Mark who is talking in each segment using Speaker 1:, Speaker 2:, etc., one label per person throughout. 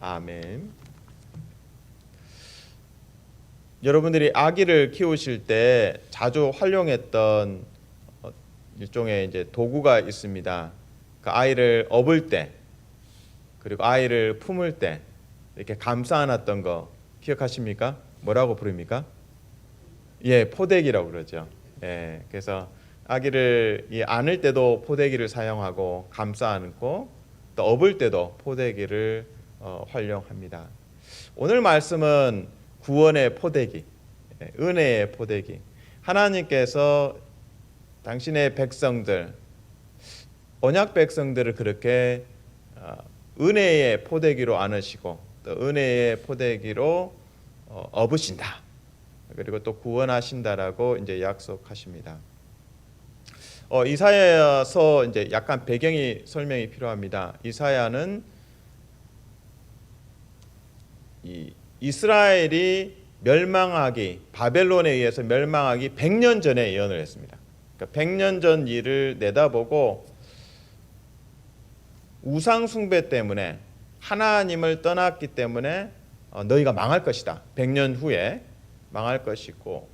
Speaker 1: 아멘. 여러분들이 아기를 키우실 때 자주 활용했던 일종의 이제 도구가 있습니다. 그 아이를 업을 때, 그리고 아이를 품을 때 이렇게 감싸 안았던 거 기억하십니까? 뭐라고 부릅니까? 예, 포대기라고 그러죠. 예, 그래서 아기를 안을 때도 포대기를 사용하고 감싸 안고 또 업을 때도 포대기를 활용합니다. 오늘 말씀은 구원의 포대기, 은혜의 포대기. 하나님께서 당신의 백성들, 언약 백성들을 그렇게 은혜의 포대기로 안으시고 또 은혜의 포대기로 업으신다. 그리고 또 구원하신다라고 이제 약속하십니다. 이사야서 이제 약간 배경이 설명이 필요합니다. 이사야는 이스라엘이 멸망하기, 바벨론에 의해서 멸망하기 100년 전에 예언을 했습니다. 그러니까 100년 전 일을 내다보고 우상 숭배 때문에 하나님을 떠났기 때문에 너희가 망할 것이다. 100년 후에 망할 것이고,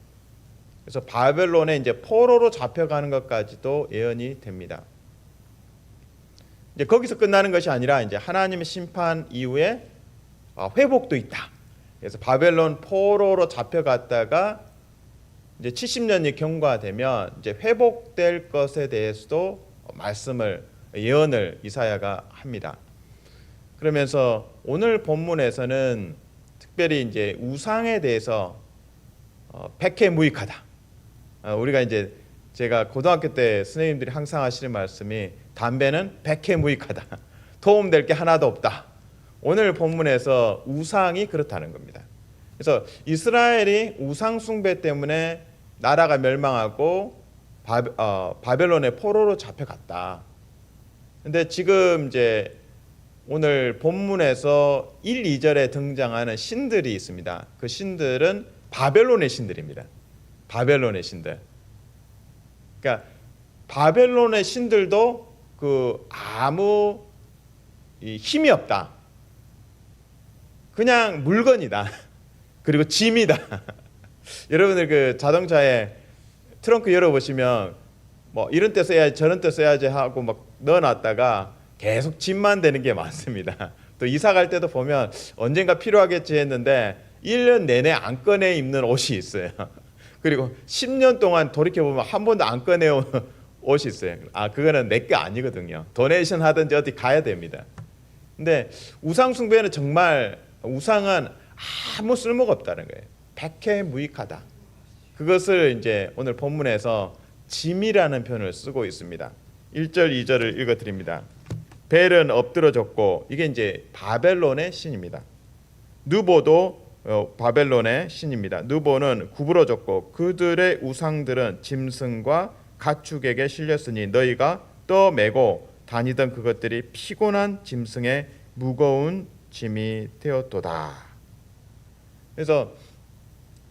Speaker 1: 그래서 바벨론에 이제 포로로 잡혀가는 것까지도 예언이 됩니다. 이제 거기서 끝나는 것이 아니라 이제 하나님의 심판 이후에 회복도 있다. 그래서 바벨론 포로로 잡혀갔다가 이제 70년이 경과되면 이제 회복될 것에 대해서도 예언을 이사야가 합니다. 그러면서 오늘 본문에서는 특별히 이제 우상에 대해서 백해무익하다. 우리가 이제 제가 고등학교 때 선생님들이 항상 하시는 말씀이 담배는 백해무익하다. 도움될 게 하나도 없다. 오늘 본문에서 우상이 그렇다는 겁니다. 그래서 이스라엘이 우상 숭배 때문에 나라가 멸망하고 바벨론의 포로로 잡혀갔다. 근데 지금 이제 오늘 본문에서 1, 2절에 등장하는 신들이 있습니다. 그 신들은 바벨론의 신들입니다. 바벨론의 신들. 그러니까 바벨론의 신들도 아무 힘이 없다. 그냥 물건이다. 그리고 짐이다. 여러분들 그 자동차에 트렁크 열어보시면 뭐 이런 때 써야지 저런 때 써야지 하고 막 넣어놨다가 계속 짐만 되는 게 많습니다. 또 이사 갈 때도 보면 언젠가 필요하겠지 했는데 1년 내내 안 꺼내 입는 옷이 있어요. 그리고 10년 동안 돌이켜보면 한 번도 안 꺼내온 옷이 있어요. 그거는 내 게 아니거든요. 도네이션 하든지 어디 가야 됩니다. 근데 우상 숭배는 정말 우상은 아무 쓸모가 없다는 거예요. 백해무익하다. 그것을 이제 오늘 본문에서 짐이라는 표현을 쓰고 있습니다. 1절, 2절을 읽어드립니다. 벨은 엎드러졌고, 이게 이제 바벨론의 신입니다. 느보도 바벨론의 신입니다. 느보는 구부러졌고 그들의 우상들은 짐승과 가축에게 실렸으니 너희가 떠매고 다니던 그것들이 피곤한 짐승의 무거운 짐이 되었도다. 그래서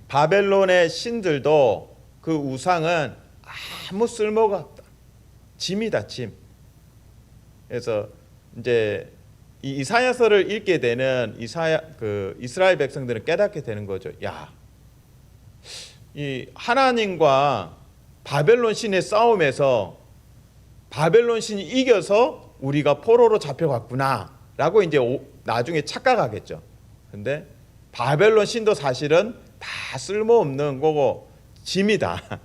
Speaker 1: 바벨론의 신들도 그 우상은 아무 쓸모가 없다. 짐이다, 짐. 그래서 이제 이 이사야서를 읽게 되는 이스라엘 백성들은 깨닫게 되는 거죠. 이 하나님과 바벨론 신의 싸움에서 바벨론 신이 이겨서 우리가 포로로 잡혀갔구나라고 이제 나중에 착각하겠죠. 근데 바벨론 신도 사실은 다 쓸모없는 거고 짐이다.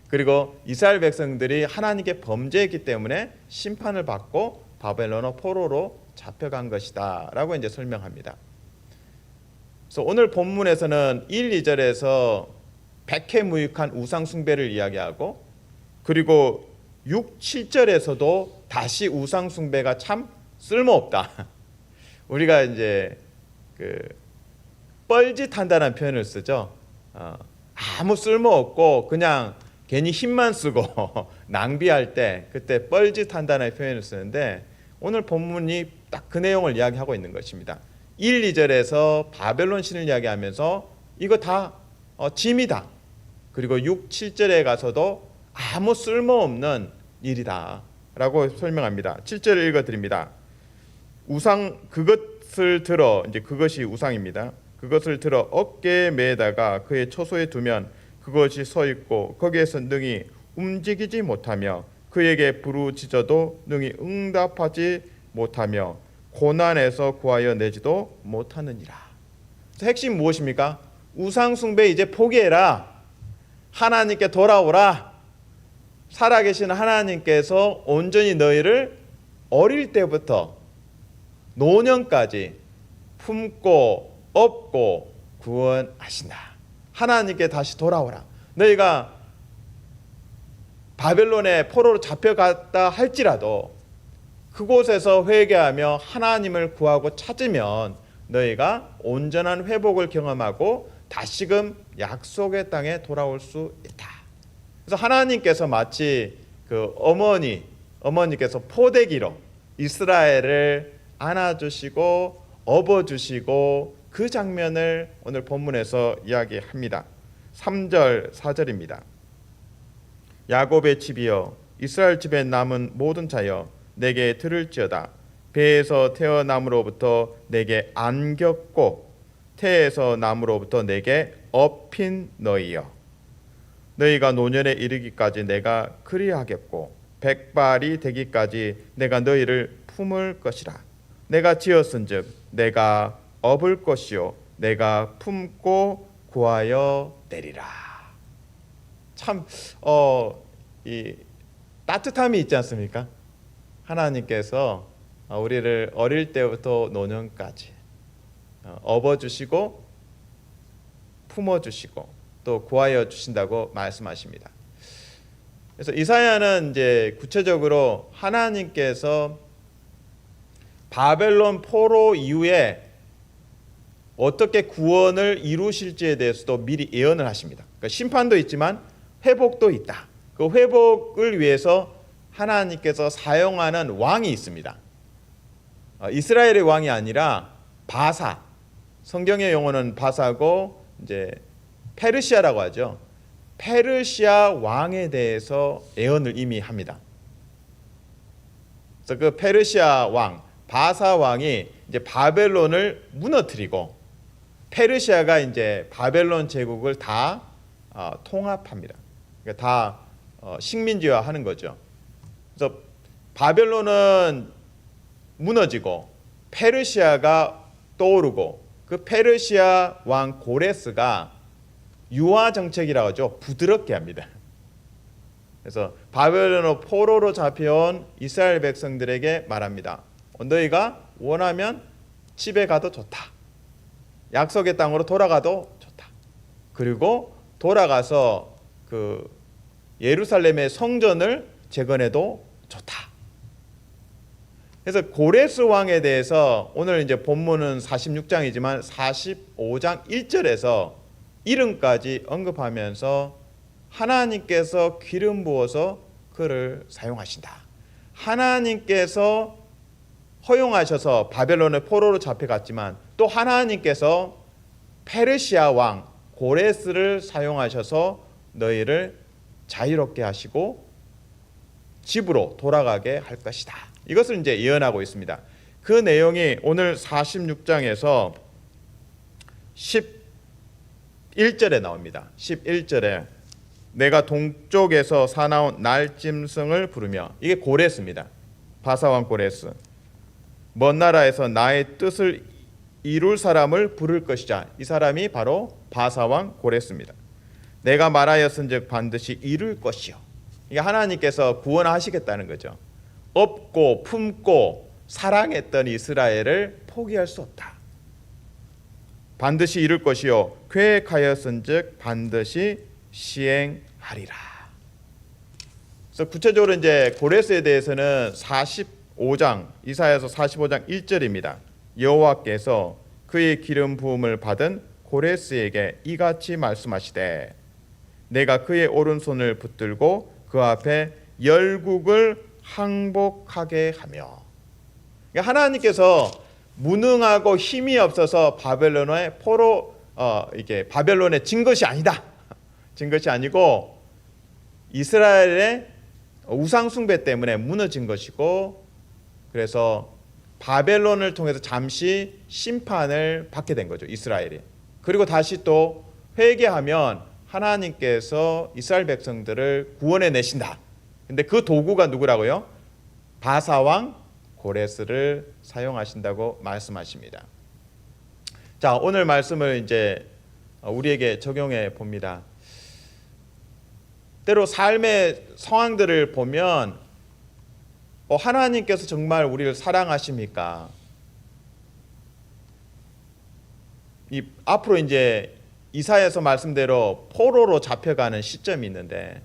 Speaker 1: 그리고 이스라엘 백성들이 하나님께 범죄했기 때문에 심판을 받고 바벨론의 포로로 잡혀간 것이다 라고 이제 설명합니다. 그래서 오늘 본문에서는 1, 2절에서 백해무익한 우상 숭배를 이야기하고, 그리고 6, 7절에서도 다시 우상 숭배가 참 쓸모없다. 우리가 이제 뻘짓한다는 표현을 쓰죠. 아무 쓸모없고 그냥 괜히 힘만 쓰고 낭비할 때 그때 뻘짓한다는 표현을 쓰는데, 오늘 본문이 딱 그 내용을 이야기하고 있는 것입니다. 1, 2절에서 바벨론 신을 이야기하면서 이거 다 짐이다. 그리고 6, 7절에 가서도 아무 쓸모없는 일이다 라고 설명합니다. 7절을 읽어드립니다. 그것을 들어, 이제 그것이 우상입니다. 그것을 들어 어깨에 매다가 그의 처소에 두면 그것이 서 있고 거기에서 능히 움직이지 못하며 그에게 부르짖어도 능히 응답하지 못하며 고난에서 구하여 내지도 못하느니라. 핵심 무엇입니까? 우상 숭배 이제 포기해라. 하나님께 돌아오라. 살아계신 하나님께서 온전히 너희를 어릴 때부터 노년까지 품고 업고 구원하신다. 하나님께 다시 돌아오라. 너희가 바벨론의 포로로 잡혀갔다 할지라도 그곳에서 회개하며 하나님을 구하고 찾으면 너희가 온전한 회복을 경험하고 다시금 약속의 땅에 돌아올 수 있다. 그래서 하나님께서 마치 그 어머니께서 포대기로 이스라엘을 안아주시고 업어주시고 그 장면을 오늘 본문에서 이야기합니다. 3절 4절입니다. 야곱의 집이여 이스라엘 집에 남은 모든 자여 내게 들을지어다. 배에서 태어남으로부터 내게 안겼고 태에서 남으로부터 내게 업힌 너희여 너희가 노년에 이르기까지 내가 그리하겠고 백발이 되기까지 내가 너희를 품을 것이라. 내가 지었은즉 내가 업을 것이요 내가 품고 구하여 내리라. 참 이 따뜻함이 있지 않습니까? 하나님께서 우리를 어릴 때부터 노년까지 업어주시고 품어주시고 또 구하여 주신다고 말씀하십니다. 그래서 이사야는 이제 구체적으로 하나님께서 바벨론 포로 이후에 어떻게 구원을 이루실지에 대해서도 미리 예언을 하십니다. 그러니까 심판도 있지만 회복도 있다. 그 회복을 위해서 하나님께서 사용하는 왕이 있습니다. 이스라엘의 왕이 아니라 바사. 성경의 용어는 바사고 이제 페르시아라고 하죠. 페르시아 왕에 대해서 예언을 이미 합니다. 그래서 그 페르시아 왕 바사 왕이 이제 바벨론을 무너뜨리고 페르시아가 이제 바벨론 제국을 다 통합합니다. 그러니까 다 식민지화하는 거죠. 그래서 바벨론은 무너지고 페르시아가 떠오르고 그 페르시아 왕 고레스가 유화 정책이라고 하죠. 부드럽게 합니다. 그래서 바벨론 포로로 잡혀온 이스라엘 백성들에게 말합니다. 너희가 원하면 집에 가도 좋다. 약속의 땅으로 돌아가도 좋다. 그리고 돌아가서 그 예루살렘의 성전을 재건해도 좋다. 그래서 고레스 왕에 대해서 오늘 이제 본문은 46장이지만 45장 1절에서 이름까지 언급하면서 하나님께서 기름 부어서 그를 사용하신다. 하나님께서 허용하셔서 바벨론의 포로로 잡혀갔지만 또 하나님께서 페르시아 왕 고레스를 사용하셔서 너희를 자유롭게 하시고 집으로 돌아가게 할 것이다. 이것을 이제 예언하고 있습니다. 그 내용이 오늘 46장에서 11절에 나옵니다. 11절에 내가 동쪽에서 사나운 날짐승을 부르며, 이게 고레스입니다. 바사왕 고레스. 먼 나라에서 나의 뜻을 이룰 사람을 부를 것이자. 이 사람이 바로 바사왕 고레스입니다. 내가 말하였은즉 반드시 이룰 것이요. 이게 하나님께서 구원하시겠다는 거죠. 업고 품고 사랑했던 이스라엘을 포기할 수 없다. 반드시 이룰 것이요 계획하였은즉 반드시 시행하리라. 그래서 구체적으로 이제 고레스에 대해서는 45장 이사야서 45장 1절입니다. 여호와께서 그의 기름 부음을 받은 고레스에게 이같이 말씀하시되 내가 그의 오른손을 붙들고 그 앞에 열국을 항복하게 하며. 그러니까 하나님께서 무능하고 힘이 없어서 바벨론의 포로 이게 바벨론에 진 것이 아니다. 진 것이 아니고 이스라엘의 우상 숭배 때문에 무너진 것이고, 그래서 바벨론을 통해서 잠시 심판을 받게 된 거죠, 이스라엘이. 그리고 다시 또 회개하면 하나님께서 이스라엘 백성들을 구원해 내신다. 근데 그 도구가 누구라고요? 바사왕 고레스를 사용하신다고 말씀하십니다. 자, 오늘 말씀을 이제 우리에게 적용해 봅니다. 때로 삶의 상황들을 보면 하나님께서 정말 우리를 사랑하십니까? 앞으로 이제 이사야서 말씀대로 포로로 잡혀가는 시점이 있는데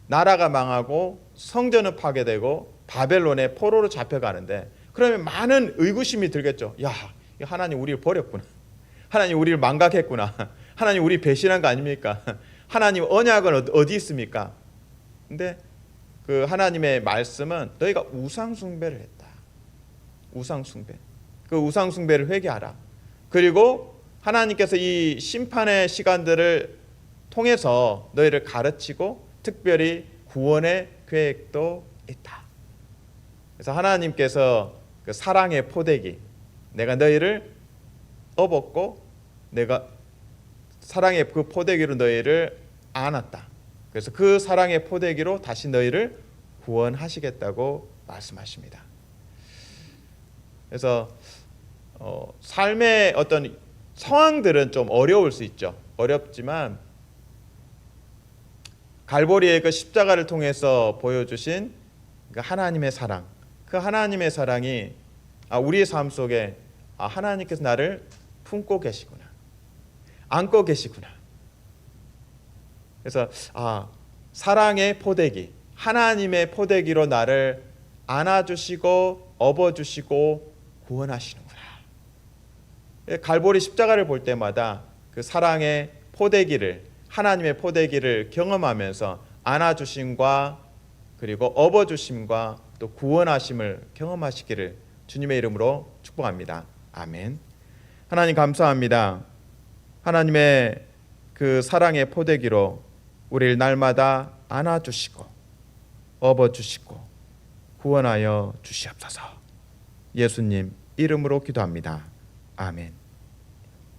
Speaker 1: 나라가 망하고 성전은 파괴되고 바벨론에 포로로 잡혀가는데 그러면 많은 의구심이 들겠죠. 야, 하나님 우리를 버렸구나. 하나님 우리를 망각했구나. 하나님 우리 배신한 거 아닙니까? 하나님 언약은 어디 있습니까? 근데 그 하나님의 말씀은 너희가 우상 숭배를 했다. 우상 숭배. 그 우상 숭배를 회개하라. 그리고 하나님께서 이 심판의 시간들을 통해서 너희를 가르치고 특별히 구원의 계획도 있다. 그래서 하나님께서 그 사랑의 포대기, 내가 너희를 업었고 내가 사랑의 그 포대기로 너희를 안았다. 그래서 그 사랑의 포대기로 다시 너희를 구원하시겠다고 말씀하십니다. 그래서 삶의 어떤 상황들은 좀 어려울 수 있죠. 어렵지만 갈보리의 그 십자가를 통해서 보여주신 그 하나님의 사랑, 그 하나님의 사랑이 우리의 삶 속에 하나님께서 나를 품고 계시구나, 안고 계시구나. 그래서 사랑의 포대기, 하나님의 포대기로 나를 안아주시고 업어주시고 구원하시는구나. 갈보리 십자가를 볼 때마다 그 사랑의 포대기를, 하나님의 포대기를 경험하면서 안아주심과 그리고 업어주심과 또 구원하심을 경험하시기를 주님의 이름으로 축복합니다. 아멘. 하나님 감사합니다. 하나님의 그 사랑의 포대기로 우리를 날마다 안아주시고 업어주시고 구원하여 주시옵소서. 예수님 이름으로 기도합니다. 아멘.